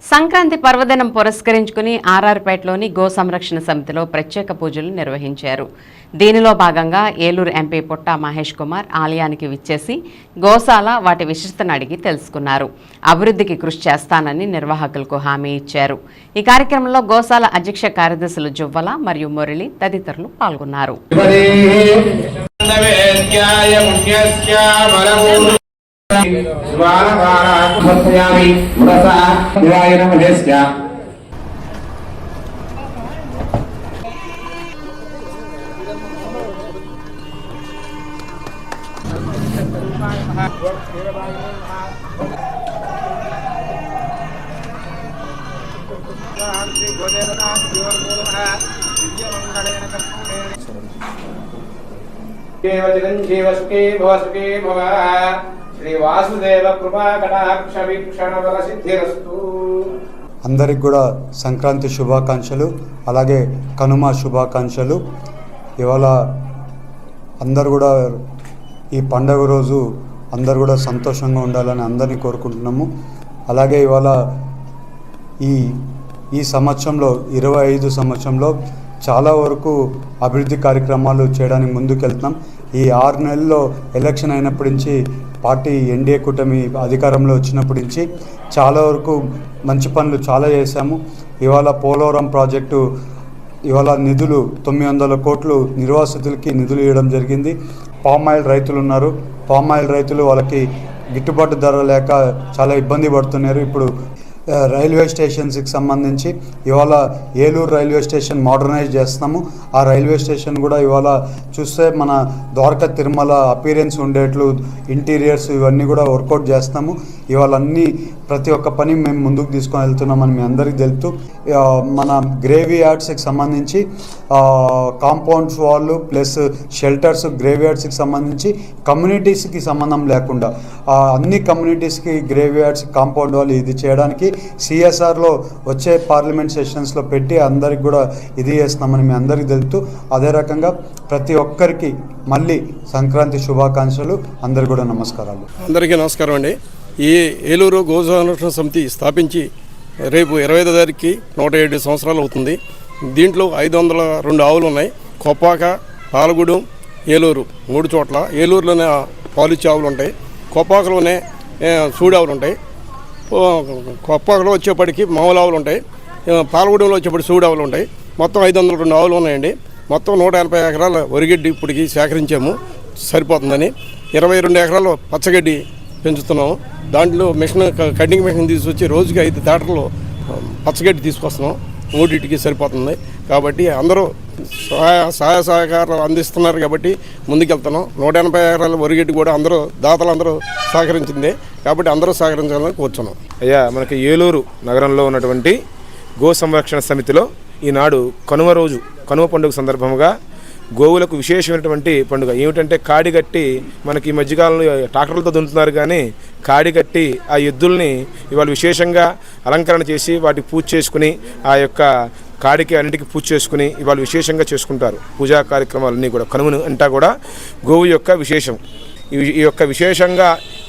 సంక్రాంతి పర్వదినం పురస్కరించుకుని ఆర్ఆర్పేటలోని గో సంరక్షణ సమితిలో ప్రత్యేక పూజలు నిర్వహించారు. దీనిలో భాగంగా ఏలూరు ఎంపీ పుట్ట మహేష్ కుమార్ ఆలయానికి విచ్చేసి గోశాల వాటి విశిష్టతను అడిగి తెలుసుకున్నారు. అభివృద్ధికి కృషి చేస్తానని నిర్వాహకులకు హామీ ఇచ్చారు. ఈ కార్యక్రమంలో గోశాల అధ్యక్ష కార్యదర్శులు జువ్వల మరియు మురళి తదితరులు పాల్గొన్నారు. అందరికి కూడా సంక్రాంతి శుభాకాంక్షలు, అలాగే కనుమ శుభాకాంక్షలు. ఇవాళ అందరు కూడా ఈ పండగ రోజు అందరు కూడా సంతోషంగా ఉండాలని అందరినీ కోరుకుంటున్నాము. అలాగే ఇవాళ ఈ సంవత్సరంలో 25 సంవత్సరంలో చాలా వరకు అభివృద్ధి కార్యక్రమాలు చేయడానికి ముందుకెళ్తున్నాం. ఈ 6 నెలల్లో ఎలక్షన్ అయినప్పటి నుంచి పార్టీ ఎన్డీఏ కూటమి అధికారంలో వచ్చినప్పటి నుంచి చాలా వరకు మంచి పనులు చాలా చేశాము. ఇవాళ పోలవరం ప్రాజెక్టు ఇవాళ నిధులు 900 కోట్లు నిర్వాసితులకి నిధులు ఇవ్వడం జరిగింది. పామాయిల్ రైతులు ఉన్నారు. పామాయిల్ రైతులు వాళ్ళకి గిట్టుబాటు ధర లేక చాలా ఇబ్బంది పడుతున్నారు. ఇప్పుడు రైల్వే స్టేషన్స్కి సంబంధించి ఇవాళ ఏలూరు రైల్వే స్టేషన్ మోడర్నైజ్ చేస్తున్నాము. ఆ రైల్వే స్టేషన్ కూడా ఇవాళ చూస్తే మన ద్వారకా తిరుమల అపీరెన్స్ ఉండేట్లు ఇంటీరియర్స్ ఇవన్నీ కూడా వర్కౌట్ చేస్తాము. ఇవాళ ప్రతి ఒక్క పని మేము ముందుకు తీసుకొని వెళ్తున్నామని మీ అందరికీ తెలుపుతూ మన గ్రేవీ యార్డ్స్కి సంబంధించి కాంపౌండ్స్ వాళ్ళు ప్లస్ షెల్టర్స్ గ్రేవీ యార్డ్స్కి సంబంధించి కమ్యూనిటీస్కి సంబంధం లేకుండా అన్ని కమ్యూనిటీస్కి గ్రేవీ యార్డ్స్ కాంపౌండ్ వాళ్ళు ఇది చేయడానికి సిఎస్ఆర్లో వచ్చే పార్లమెంట్ సెషన్స్లో పెట్టి అందరికి కూడా ఇది చేస్తున్నామని మీ అందరికీ తెలుపుతూ అదే రకంగా ప్రతి ఒక్కరికి మళ్ళీ సంక్రాంతి శుభాకాంక్షలు. అందరికీ కూడా నమస్కారాలు. అందరికీ నమస్కారం అండి. ఈ ఏలూరు గో సంరక్షణ సమితి స్థాపించి రేపు 25వ తారీఖుకి 107 సంవత్సరాలు అవుతుంది. దీంట్లో 502 ఆవులు ఉన్నాయి. కొప్పాక, పాలగూడెం, ఏలూరు 3 చోట్ల. ఏలూరులోనే పాలిచ్చే ఆవులు ఉంటాయి, కొప్పాకలోనే సూడావులు ఉంటాయి, కొప్పాకలో వచ్చేప్పటికి మామూలు ఆవులు ఉంటాయి, పాలగూడెంలో వచ్చేప్పటికి సూడావులు ఉంటాయి. మొత్తం 502 ఆవులు ఉన్నాయండి. మొత్తం 180 ఎకరాల వరిగడ్డి ఇప్పటికి సేకరించాము, సరిపోతుందని. 22 ఎకరాలు పచ్చగడ్డి పెంచుతున్నాము. దాంట్లో మిషన్ కటింగ్ మిషన్ తీసుకొచ్చి రోజుకి 5 థియేటర్లు పచ్చగడ్డి తీసుకొస్తున్నాం. 3టికి సరిపోతుంది. కాబట్టి అందరూ సహాయ సహకారాలు అందిస్తున్నారు కాబట్టి ముందుకెళ్తున్నాం. 180 ఎకరాల వరిగడ్డి కూడా దాతలందరూ సహకరించిందే కాబట్టి అందరూ సహకరించాలని కోరుచున్నాం. అయ్యా, మనకి ఏలూరు నగరంలో ఉన్నటువంటి గో సంరక్షణ సమితిలో ఈనాడు కనుమ పండుగ సందర్భంగా గోవులకు విశేషమైనటువంటి పండుగ ఏమిటంటే కాడి కట్టి, మనకి ఈ మధ్యకాలంలో ట్రాక్టర్లతో దున్నుతున్నారు కానీ కాడి కట్టి ఆ ఎద్దుల్ని ఇవాళ విశేషంగా అలంకరణ చేసి వాటికి పూజ చేసుకుని ఆ యొక్క కాడికి అన్నిటికీ పూజ చేసుకుని ఇవాళ విశేషంగా చేసుకుంటారు. పూజా కార్యక్రమాలన్నీ కూడా కనుమను అంటా కూడా గోవు యొక్క విశేషం. ఈ యొక్క విశేషంగా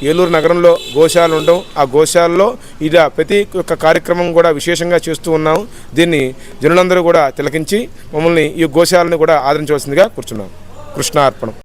ఏలూరు నగరంలో గోశాలలు ఉండడం, ఆ గోశాలలో ఇలా ప్రతి ఒక్క కార్యక్రమం కూడా విశేషంగా చేస్తూ ఉన్నాము. దీన్ని జనులందరూ కూడా తిలకించి మమ్మల్ని ఈ గోశాలను కూడా ఆదరించవలసిందిగా కూర్చున్నాం. కృష్ణార్పణం.